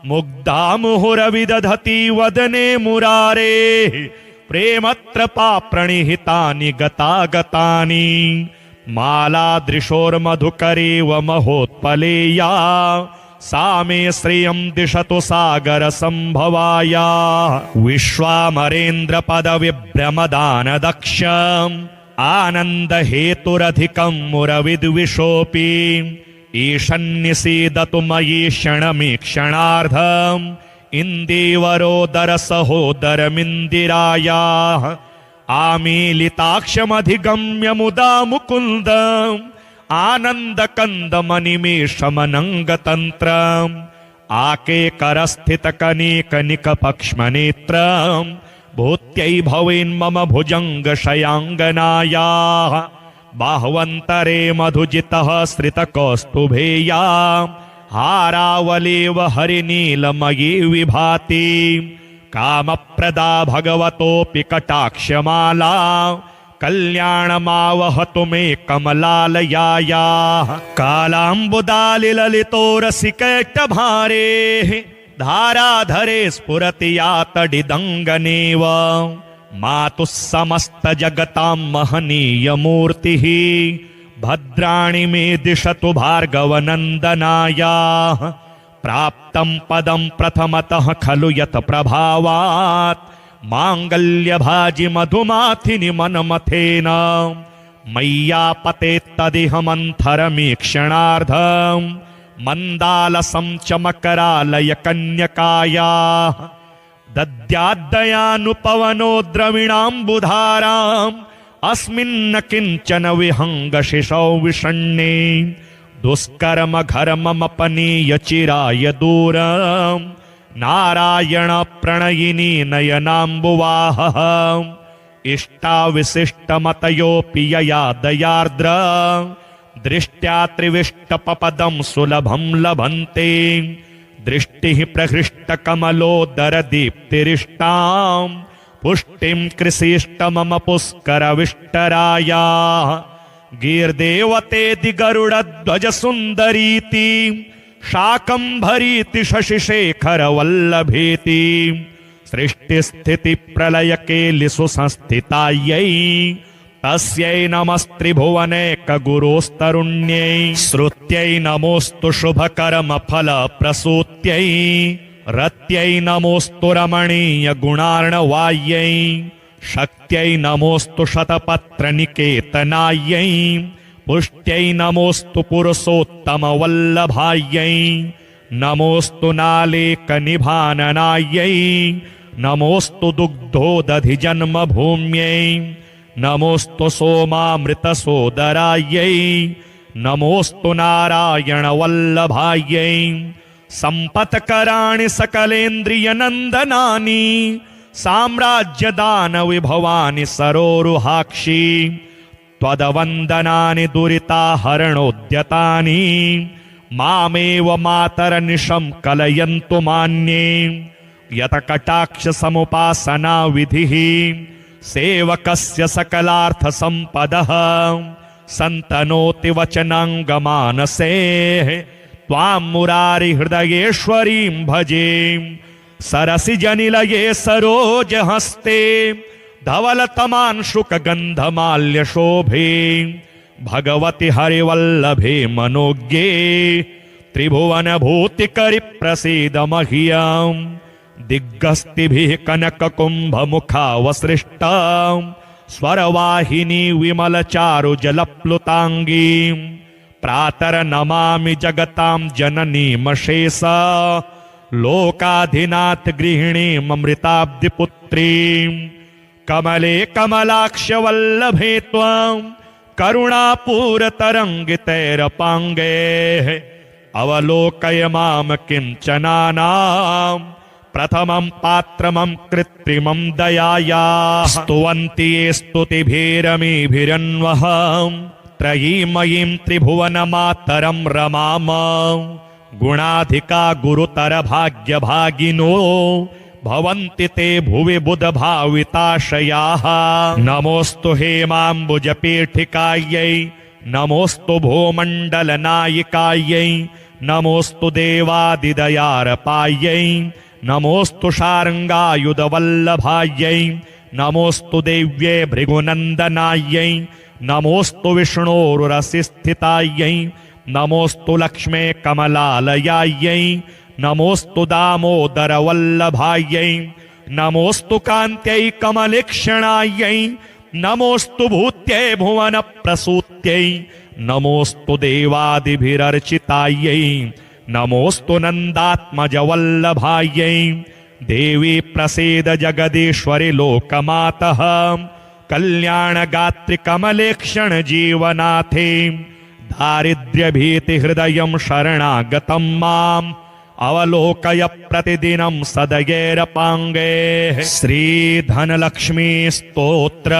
मुग्धा मुहुरविदधति वदने मुरारे प्रेमत्रपा प्रणिहितानि गतागतानि मालादृशोर्मधुकरेव महोत्पलेया सा मे श्रियं दिशतु सागर संभवाया विश्वामरेन्द्र पद विभ्रमदान दक्षम् आनंद हेतुरधिकं मुरविद्विषोऽपि ईशन्निसीदतु मयि क्षणमीक्षणार्धम् इन्दीवरोदर सहोदरमिन्दिरायाः आमीलिताक्षमधिगम्य मुदा मुकुन्दम् आनन्दकन्दमनिमेषमनङ्गतन्त्रम् आकेकरस्थितकनीकनिकपक्ष्मनेत्रम् भूत्यै भवेन्मम भुजङ्गशयाङ्गनायाः बाह्वन्तरे मधुजितः श्रितकौस्तुभेया हारावलेव हरिनीलमयी विभाति कामप्रदा भगवतोऽपि कटाक्षमाला कल्याणमावहतु मे कमलालयायाः कालाम्बुदालिललितोरसिकैटभारेः धाराधरे स्फुरति या तडिदङ्गनेव मातुः समस्तजगतां महनीयमूर्तिः भद्राणि मे दिशतु भार्गवनन्दनायाः प्राप्तं पदं प्रथमतः खलु यत् प्रभावात् माङ्गल्यभाजि मधुमाथिनि मनमथेन मय्यापते तदिह मन्थरमीक्षणार्धम् मन्दालसं च मकरालय कन्यकायाः दद्याद्दयानुपवनो द्रविणाम्बुधाराम् अस्मिन्न किञ्चन विहङ्गशिशौ विषण्णे दुष्कर्म घर्ममपनीय चिराय दूरम् नारायण प्रणयिनी नयनाम्बुवाहः इष्टाविशिष्टमतयोऽपि यया दयार्द्र दृष्ट्या त्रिविष्टपपदं सुलभं लभन्ते दृष्टिः प्रहृष्टकमलोदरदीप्तिरिष्टां पुष्टिं कृषिष्टमम पुष्करविष्टरायाः गीर्देवतेति गरुडध्वजसुन्दरीति शाकम्भरीति शशिशेखरवल्लभेति सृष्टिस्थितिप्रलयकेलिषु संस्थितायै तस्यै नमस्त्रिभुवनैकगुरोस्तरुण्यै श्रुत्यै नमोऽस्तु शुभकर्मफलप्रसूत्यै रत्यै नमोऽस्तु रमणीयगुणार्णवायै शक्त्यै नमोऽस्तु शतपत्रनिकेतनायै पुष्ट्यै नमोऽस्तु पुरुषोत्तमवल्लभायै नमोऽस्तु नालेकनिभाननायै नमोऽस्तु दुग्धोदधिजन्मभूम्यै नमोऽस्तु सोमामृतसोदरायै नमोऽस्तु नारायणवल्लभायै सम्पत्कराणि सकलेन्द्रियनन्दनानि साम्राज्यदानविभवानि सरोरुहाक्षि त्वदवन्दनानि दुरिताहरणोद्यतानि मामेव मातरनिशं कलयन्तु मान्ये यत कटाक्ष समुपासना विधिः सेवकस्य सकलार्थ संपदः संतनोति वचनांगमानसे त्वां मुरारि हृदयेश्वरीं भजे सरसि जनिलये सरोज हस्ते धवलतमांशुक गंधमाल्य शोभे भगवति हरिवल्लभे मनोज्ञे त्रिभुवन भूतिकरि प्रसीद मह्यं दिग्गस्तिभिः कनक कुंभ मुखावसृष्टा स्वरवाहिनी विमल चारु जलप्लुतांगी प्रातर नमामि जगतां जननीमशेषा लोकाधिनाथ गृहिणीमृताब्धिपुत्रीं कमले कमलाक्ष वल्लभे त्वां करुणापूरतरङ्गितैरपाङ्गे अवलोकय मां किञ्चनानां प्रथमं पात्रमं कृत्रिमं दयायाः स्तुवन्ति ये स्तुतिभिरमीभिरन्वहं त्रयीमयीं त्रिभुवनमातरं रमाम गुणाधिका गुरुतर भाग्यभागिनो भवन्ति ते भुवि बुधभाविताशयाः नमोस्तु हेमाम्बुजपीठिकायै नमोस्तु भूमण्डलनायिकायै नमोस्तु देवादिदयारपायै नमोस्तु शार्ङ्गायुधवल्लभायै नमोस्तु देव्ये भृगुनन्दनायै नमोस्तु विष्णोरुरसिस्थितायै नमोस्तु लक्ष्मे कमलालयायै नमोस्तु दामोदरवल्लभायै नमोस्तु कान्त्यै कमलेक्षणायै नमोस्तु भूत्यै भुवनप्रसूत्यै नमोस्तु देवादिभिरर्चितायै नमोस्तु नन्दात्मजवल्लभायै देवी प्रसीद जगदीश्वरि लोकमातः कल्याणगात्रि कमलेक्षण जीवनाथे दारिद्र्यभीतिहृदयं शरणागतं माम् अवलोकय प्रतिदिनं सदयेरपाङ्गे श्रीधनलक्ष्मी स्तोत्र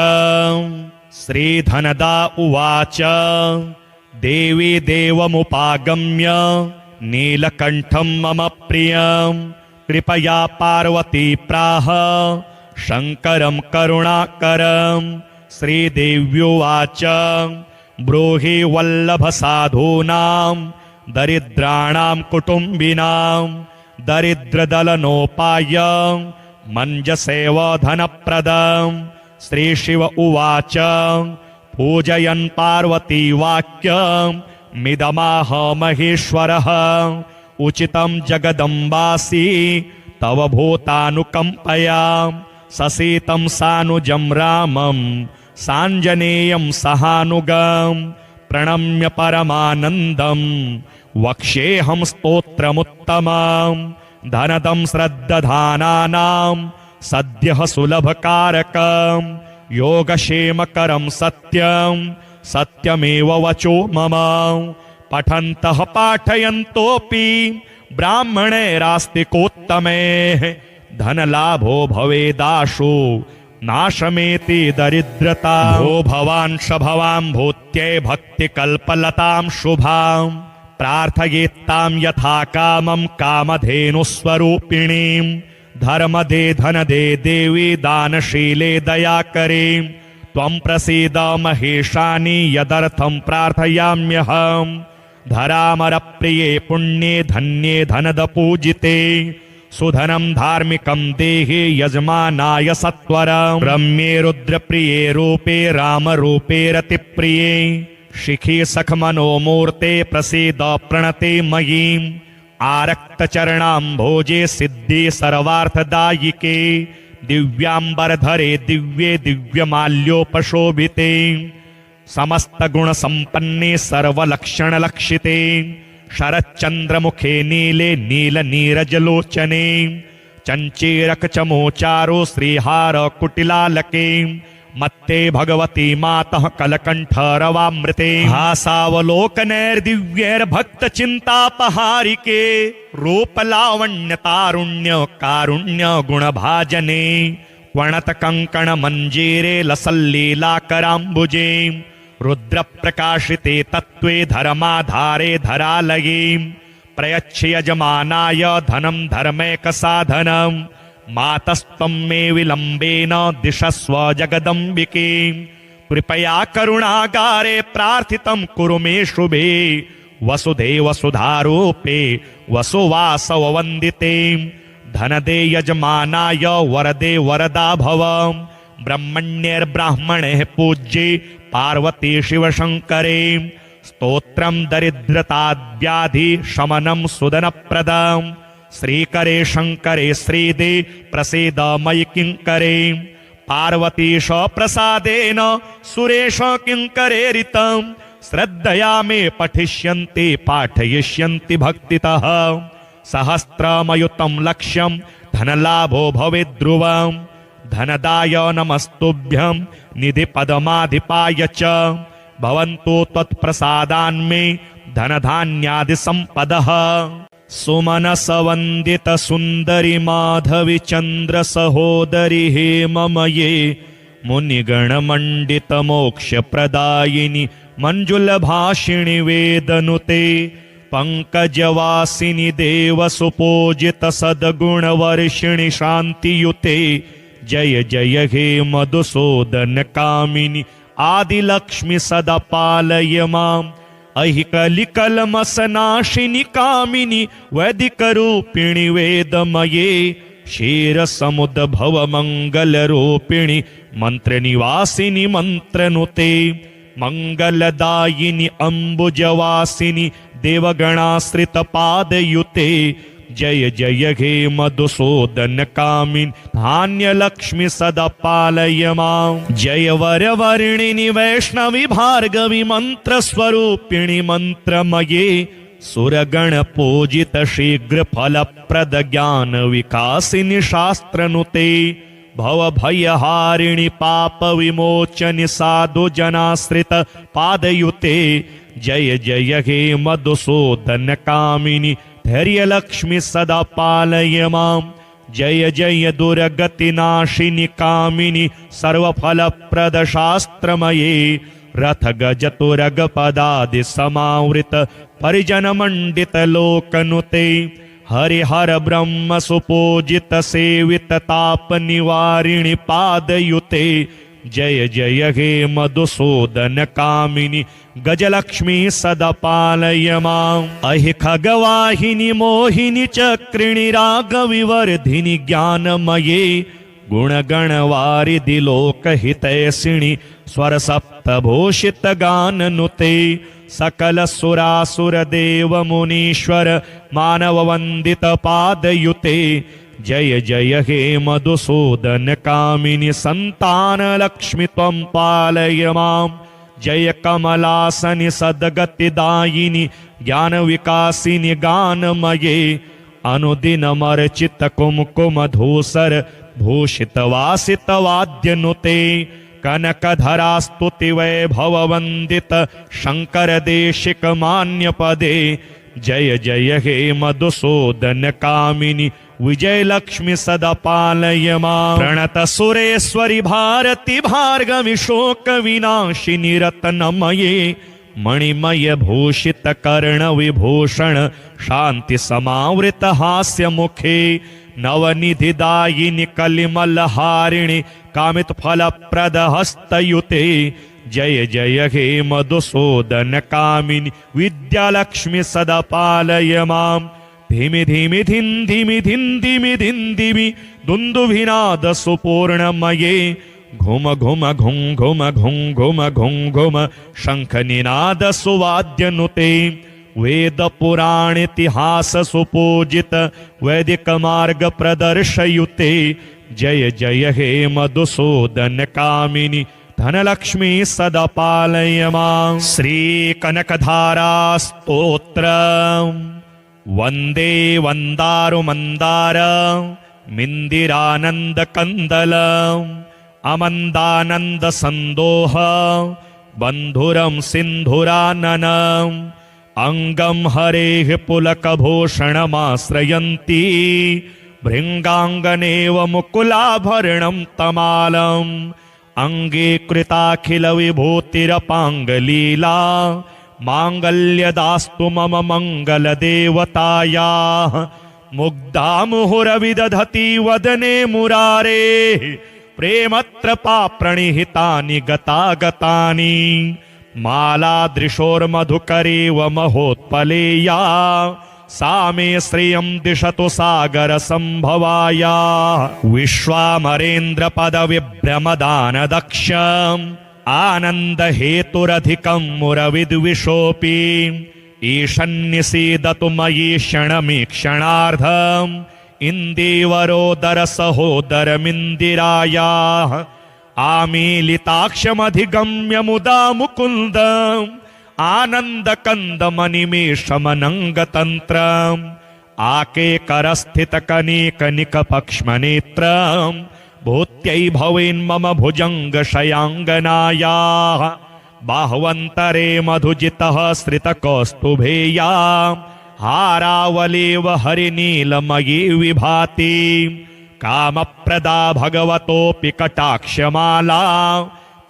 श्रीधनदा उवाच देवी देवमुपागम्य नीलकण्ठं मम प्रियं कृपया पार्वती प्राह शङ्करं करुणाकरं श्रीदेव्युवाच ब्रूहि वल्लभ साधूनां दरिद्राणां कुटुम्बिनां दरिद्रदलनोपाय मञ्जसेव धनप्रदं श्रीशिव उवाच पूजयन् पार्वती वाक्यं मिदमाह महेश्वरः उचितं जगदम्बासि तव भूतानुकम्पया ससीतं सानुजं रामं साञ्जनेयं सहानुगं प्रणम्य परमानन्दं वक्ष्येऽहं स्तोत्रमुत्तमं धनदं श्रद्दधानानां सद्यः सुलभकारकं योगक्षेमकरं सत्यं सत्यमेव वचो मम पठन्तः पाठयन्तोऽपि ब्राह्मणैरास्तिकोत्तमैः धनलाभो भवेदाशु नाशमेति दरिद्रता भो भवान् शभवां भूत्यै भक्तिकल्पलतां शुभां प्रार्थयेत्तां यथा कामं कामधेनुस्वरूपिणीं धर्मदे धनदे देवी दानशीले दयाकरे त्वं प्रसीद महेशानि यदर्थं प्रार्थयाम्यहं धरामरप्रिये पुण्ये धन्ये धनदपूजिते सुधनं धार्मिकं देहि यजमानाय सत्वरं रम्ये रुद्रप्रिये रूपे रामरूपे रतिप्रिये शिखी सखमनोमूर्ते प्रसीद प्रणते मयीम् आरक्तचरणाम्भोजे सिद्धि सर्वार्थदायिके दिव्याम्बरधरे दिव्ये दिव्यमाल्योपशोभिते समस्तगुणसम्पन्ने सर्वलक्षणलक्षिते शरच्चन्द्रमुखे नीले नीलनीरजलोचने चञ्चीरकचमोचारो श्रीहार कुटिलालके मत्ते भगवती मातः कलकण्ठरवामृते हासावलोकनैर्दिव्यैर्भक्तचिन्तापहारिके रूपलावण्यतारुण्य कारुण्य गुणभाजने वणतकङ्कणमञ्जीरे लसल्लीलाकराम्बुजे रुद्रप्रकाशिते तत्त्वे धर्माधारे धरालये प्रयच्छ यजमानाय धनं धर्मैकसाधनं मातस्त्वं मे विलम्बेन दिशस्व जगदम्बिके कृपया करुणागारे प्रार्थितं कुरु मे शुभे वसुधे वसुधारूपे वसुवासव वन्दिते धनदे यजमानाय वरदे वरदा भव ब्रह्मण्यैर्ब्राह्मणे पूज्ये पार्वती शिवशङ्करे स्तोत्रं दरिद्रताव्याधि शमनं सुदनप्रदं श्रीकरे शङ्करे श्रीदे प्रसीद मयि किङ्करे पार्वतीश प्रसादेन सुरेश किङ्करेरितं श्रद्धया मे पठिष्यन्ति पाठयिष्यन्ति भक्तितः सहस्रमयुतं लक्ष्यं धनलाभो भवेत् ध्रुवम् धनदाय नमस्तुभ्यं निधिपदमाधिपाय च भवन्तु त्वत्प्रसादान्मे धनधान्यादि सम्पदः सुमनस वन्दित सुन्दरि माधवि चन्द्र सहोदरि हेममये मुनिगणमण्डित मोक्षप्रदायिनि मञ्जुलभाषिणि वेदनुते पंकजवासिनि देवसुपूजित सद्गुणवर्षिणि शान्तियुते जय जय हे मधुसूदन कामिनि आदिलक्ष्मि सदा पालय माम् अहिकलिकलमसनाशिनि कामिनि वैदिकरूपिणि वेदमये क्षीरसमुद्भव मङ्गलरूपिणि मन्त्रनिवासिनि मन्त्रनुते मंगलदायिनि अम्बुजवासिनि देवगणाश्रितपादयुते जय जय हे मधुसूदन कामिनि धान्यलक्ष्मि सदा पालय माम् जय वरवर्णिनि वैष्णवि भार्गवि मन्त्रस्वरूपिणि मन्त्रमये सुरगण पूजित शीघ्र फलप्रद ज्ञान विकासिनि शास्त्रनुते भवभयहारिणि पाप विमोचनि साधु जनाश्रित पादयुते जय जय हे मधुसूदन कामिनि धैर्यलक्ष्मि सदा पालय माम् जय जय दुर्गतिनाशिनि कामिनि सर्वफलप्रद शास्त्रमये रथ गज तुरग पदादि समावृत परिजन मंडित लोकनुते हरिहर ब्रह्म सुपूजित सेवित ताप निवारिणि पादयुते जय जय हे मधुसूदन कामिनि गजलक्ष्मी सदा पालय माम् अहि खगवाहिनि मोहिनि चक्रिणि रागविवर्धिनि ज्ञानमये गुणगणवारिधि लोकहितैषिणि स्वरसप्तभूषित गाननुते सकल सुरासुर देव मुनीश्वर मानव वंदित पादयुते जय जय हे मधुसूदन कामिनि संतान लक्ष्मि त्वं पालय माम् जय कमलासनि सद्गतिदायिनि ज्ञान विकासिनि गानमये अनुदिनमर्चित कुमकुम धूसर भूषित वासित वाद्यनुते कनकधरा स्तुति वैभव वंदित शंकर देशिक मान्य पदे जय जय हे मधुसूदन कामिनि विजय लक्ष्मि सदा पालय माम् प्रणत सुरेश्वरि भारती भार्गवि शोक विनाशिनि रत्नमये मणिमय भूषित कर्ण विभूषण शांति समावृत हास्य मुखे नवनिधिदायिनि कलिमलहारिणि कामित फलप्रद हस्तयुते जय जय हे मधुसूदन कामिनि विद्यालक्ष्मि सदा पालय माम् धीमि धीमि धिं धीमि धिं धीमि धिं धीमि दुन्दुभिनाद सुपूर्णमये घुम घुम घुं घुम घुं घुम घुं घुम शंखनिनाद सुवाद्यनुते वेद पुराण इतिहास सुपूजित वैदिक मार्ग प्रदर्शयुते जय जय हे मधुसूदन कामिनि धनलक्ष्मी सदा पालय माम् श्री कनकधारा स्तोत्र वंदे वंदारु मंदार मिंदिरानंद कंदल अमंदानंद संदोह बंधुरम सिंधुराननम अंगम हरेः पुलकभूषणमाश्रयन्ति भृङ्गाङ्गनेव मुकुलाभरणं तमालम् अंगे कृताखिल विभूतिरपाङ्गलीला माङ्गल्यदास्तु मम मङ्गलदेवतायाः मुग्धा मुहुरविदधति वदने मुरारेः प्रेमत्रपा प्रणिहितानि गतागतानि मालादृशोर्मधुकरेव महोत्पलेया सा मे श्रियं दिशतु सागर संभवाया विश्वामरेन्द्रपदविभ्रमदानदक्षम् आनंद हेतुरधिकं मुरविद्विषोऽपि ईशन्निसीदतु मयि क्षणमीक्षणार्धम् इन्दीवरोदर सहोदरमिन्दिरायाः आमीलिताक्षमधिगम्य मुदा मुकुन्दम् आनन्दकन्दमनिमेषमनङ्गतन्त्रम् आकेकरस्थितकनेकनिकपक्ष्मनेत्रम् भूत्यै भवेन्मम भुजङ्गशयाङ्गनायाः बाह्वन्तरे मधुजितः श्रितकौस्तुभेया हारावलेव हरिनीलमयी विभाति कामप्रदा भगवतोऽपि कटाक्षमाला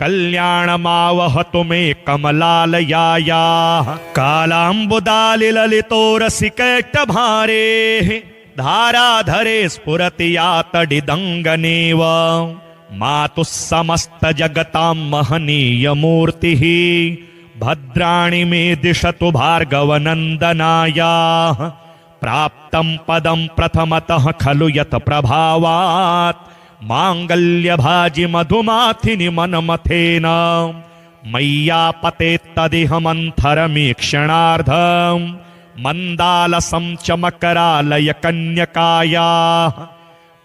कल्याणमावहतु मे कमलालयायाः कालाम्बुदालिललितोरसिकैटभारेः धाराधरे स्फुरति या तडिदङ्गनेव मातुः समस्तजगतां महनीयमूर्तिः भद्राणि मे दिशतु भार्गवनन्दनायाः प्राप्तं पदं प्रथमतः खलु यत् प्रभावात् माङ्गल्यभाजि मधुमाथिनि मनमथेन मय्यापतेत्तदिह मन्थरमीक्षणार्धम् मन्दालसं च मकरालय कन्यकायाः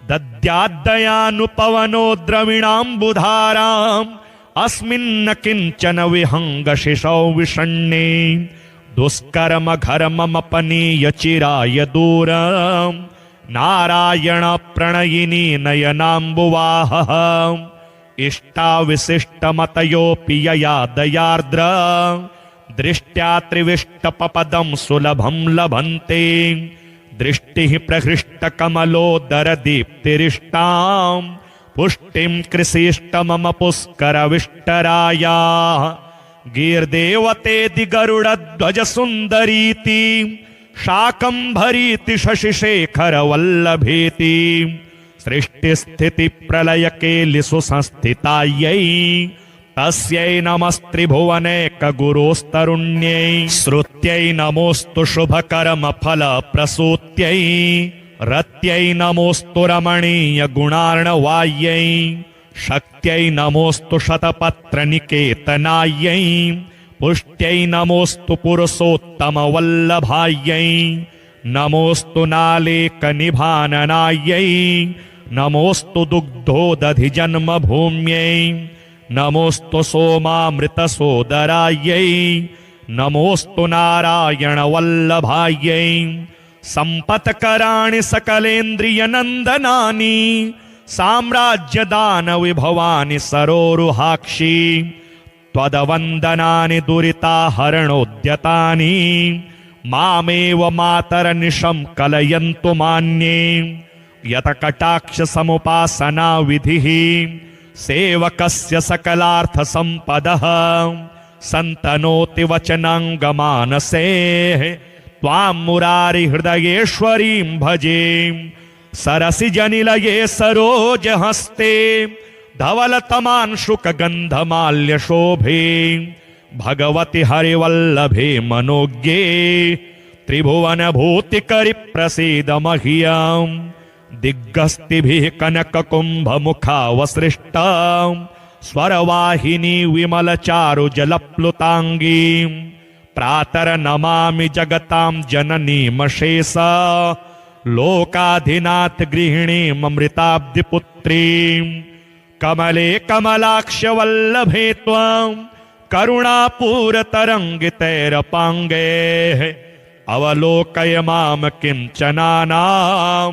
दद्याद्दयानुपवनो द्रविणाम्बुधाराम् अस्मिन्न किञ्चन विहङ्गशिशौ विषण्णे दुष्कर्म घर्ममपनीय चिराय दूरम् नारायण प्रणयिनी नयनाम्बुवाहः इष्टाविशिष्टमतयोऽपि यया दयार्द्र दृष्ट्या त्रिविष्टपपदं सुलभं लभन्ते दृष्टिः प्रहृष्टकमलोदरदीप्तिरिष्टां पुष्टिं कृषिष्टमम पुष्करविष्टरायाः गीर्देवतेति गरुडध्वजसुन्दरीति शाकम्भरीति शशिशेखरवल्लभेति सृष्टिस्थितिप्रलयकेलिषु संस्थितायै तस्यै नमस्त्रिभुवनैकगुरोस्तरुण्यै श्रुत्यै नमोऽस्तु शुभकर्मफलप्रसूत्यै रत्यै नमोऽस्तु रमणीयगुणार्णवायै शक्त्यै नमोऽस्तु शतपत्रनिकेतनायै पुष्ट्यै नमोऽस्तु पुरुषोत्तमवल्लभायै नमोऽस्तु नालेकनिभाननायै नमोऽस्तु दुग्धोदधिजन्मभूम्यै नमोऽस्तु सोमामृतसोदरायै नमोऽस्तु नारायणवल्लभायै सम्पत्कराणि सकलेन्द्रियनन्दनानि साम्राज्यदानविभवानि सरोरुहाक्षि त्वदवन्दनानि दुरिताहरणोद्यतानि मामेव मातरनिशं कलयन्तु मान्ये यतकटाक्षसमुपासना विधिः सेवकस्य सकलार्थसम्पदः सन्तनोति वचनाङ्गमानसे त्वां मुरारिहृदयेश्वरीं भजे सरसिजनिलये सरोजहस्ते धवलतमांशुकगन्धमाल्यशोभे भगवति हरिवल्लभे मनोज्ञे त्रिभुवनभूतिकरि प्रसीद मह्यम् दिग्गस्तिभिः कनककुम्भमुखावसृष्टा स्वरवाहिनी विमलचारुजलप्लुताङ्गी प्रातर्नमामि जगतां जननीमशेष लोकाधिनाथ गृहिणीममृताब्धिपुत्रीं कमले कमलाक्षवल्लभे त्वां करुणापूरतरङ्गितैरपाङ्गैः अवलोकय मां किञ्चनानां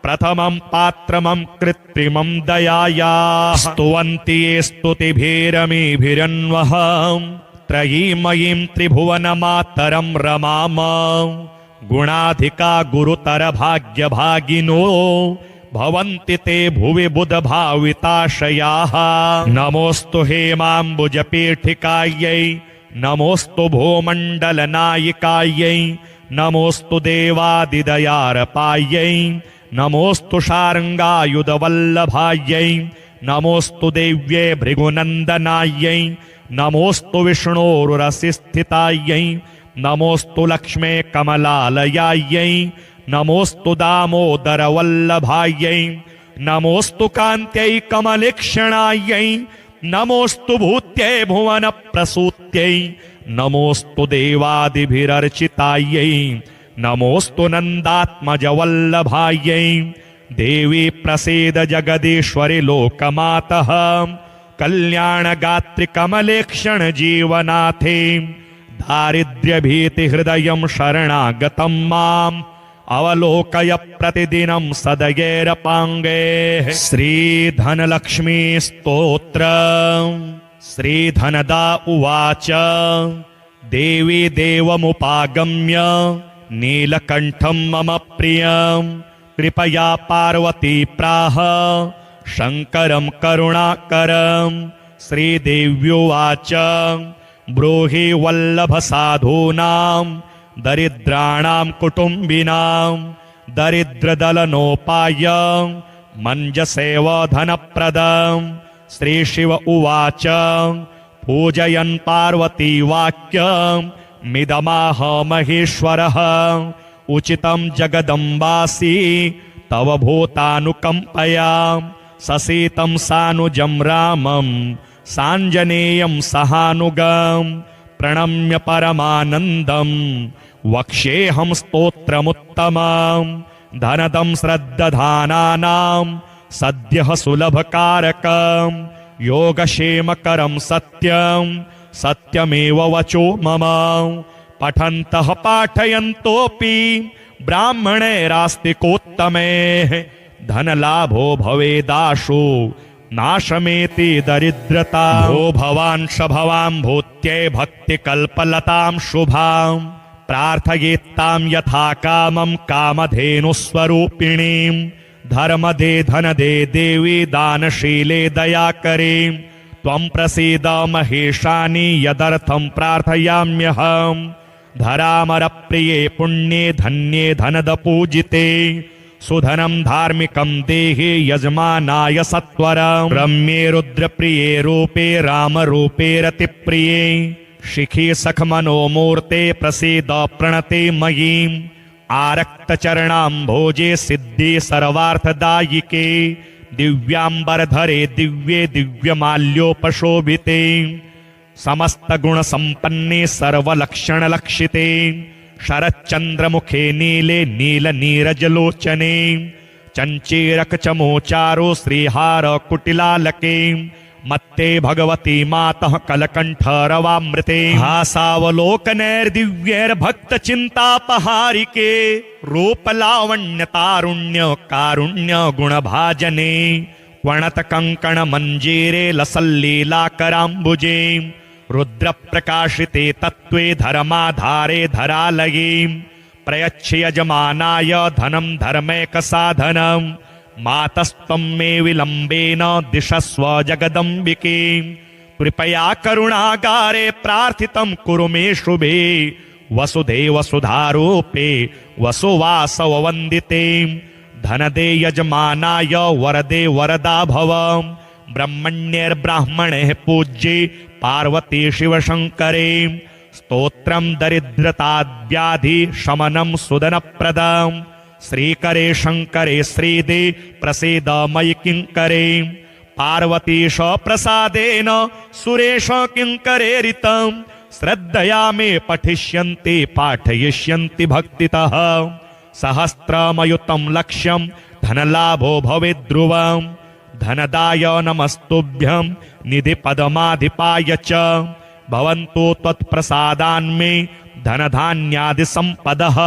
प्रथमं पात्रमं कृत्रिमं दयायाः स्तुवन्ति ये स्तुतिभिरमीभिरन्वहं त्रयीमयीं त्रिभुवनमातरं रमाम गुणाधिका गुरुतर भाग्यभागिनो भवन्ति ते भुवि बुधभाविताशयाः नमोऽस्तु हेमाम्बुजपीठिकायै नमोस्तु भूमण्डलनायिकायै नमोस्तु देवादिदयार्पायै नमोस्तु शार्ङ्गायुधवल्लभायै नमोस्तु देव्ये भृगुनन्दनायै नमोस्तु विष्णोरुरसिस्थितायै नमोस्तु लक्ष्मे कमलालयायै नमोस्तु दामोदरवल्लभायै नमोस्तु कान्त्यै कमलेक्षणायै नमोस्तु भूत्यै भुवनप्रसूत्यै नमोस्तु देवादिभिरर्चितायै नमोस्तु नन्दात्मजवल्लभायै देवी प्रसीद जगदीश्वरि लोकमातः कल्याणगात्रि कमलेक्षण जीवनाथे दारिद्र्यभीतिहृदयं शरणागतं माम् अवलोकय प्रतिदिनं सदयेरपाङ्गैः। श्रीधनलक्ष्मी स्तोत्र। श्रीधनदा उवाच देवी देवमुपागम्य नीलकण्ठं मम प्रियं कृपया पार्वती प्राह शङ्करं करुणाकरं। श्रीदेव्युवाच ब्रूहि वल्लभसाधूनां दरिद्राणां कुटुम्बिनां दरिद्रदलनोपाय मञ्जसेव धनप्रदं। श्रीशिव उवाच पूजयन् पार्वती वाक्यं मिदमाह महेश्वरः उचितं जगदम्बासि तव भूतानुकम्पया ससीतं सानुजं रामं साञ्जनेयं सहानुगं प्रणम्य परमानन्दं वक्ष्येऽहं स्तोत्रमुत्तमं। धनदं श्रद्दधानानां सद्यः सुलभकारकं योगक्षेमकरं सत्यं सत्यमेव वचो मम। पठन्तः पाठयन्तोऽपि ब्राह्मणैरास्तिकोत्तमैः धनलाभो भवेदाशु नाशमेति दरिद्रता। भो भवान् शभवां भूत्यै भक्तिकल्पलतां शुभां प्रार्थयेत्तां यथा कामं कामधेनुस्वरूपिणीं। धर्मदे धनदे देवी दानशीले दयाकरे त्वं प्रसीद महेशानि यदर्थं प्रार्थयाम्यहम्। धरामरप्रिये पुण्ये धन्ये धनदपूजिते सुधनं धार्मिकं देहि यजमानाय सत्वरं। रम्ये रुद्रप्रिये रूपे रामरूपे रतिप्रिये शिखी सखमनोमूर्ते प्रसीद प्रणते मयीम्। आरक्तचरणाम्भोजे सिद्धि सर्वार्थदायिके दिव्याम्बरधरे दिव्ये दिव्यमाल्योपशोभिते समस्तगुणसम्पन्ने सर्वलक्षणलक्षिते शरच्चन्द्रमुखे नीले नीलनीरजलोचने चञ्चीरकचमोचारो श्रीहार कुटिलालके मत्ते भगवती मातः कलकण्ठरवामृते। हासावलोकनैर्दिव्यैर्भक्तचिन्तापहारिके रूपलावण्यतारुण्य कारुण्य गुणभाजने वणतकङ्कणमञ्जीरे लसल्लीलाकराम्बुजे रुद्रप्रकाशिते तत्त्वे धर्माधारे धरालये प्रयच्छ यजमानाय धनं धर्मैकसाधनं। मातस्त्वं मे विलम्बेन दिशस्व जगदम्बिके कृपया करुणागारे प्रार्थितं कुरु मे शुभे वसुधे वसुधारूपे वसुवासववन्दिते। धनदे यजमानाय वरदे वरदा भव ब्रह्मण्यैर्ब्राह्मणैः पूज्ये पार्वती शिवशङ्करे स्तोत्रं दरिद्रताव्याधि शमनं सुदनप्रदं। श्रीकरे शङ्करे श्रीदे प्रसीद मयि किङ्करे पार्वतीश प्रसादेन सुरेश किङ्करेरितं। श्रद्धया मे पठिष्यन्ति पाठयिष्यन्ति भक्तितः सहस्रमयुतं लक्ष्यं धनलाभो भवेत् ध्रुवं। धनदाय नमस्तुभ्यं निधिपदमाधिपाय च भवन्तु त्वत्प्रसादान्मे धनधान्यादिसम्पदः।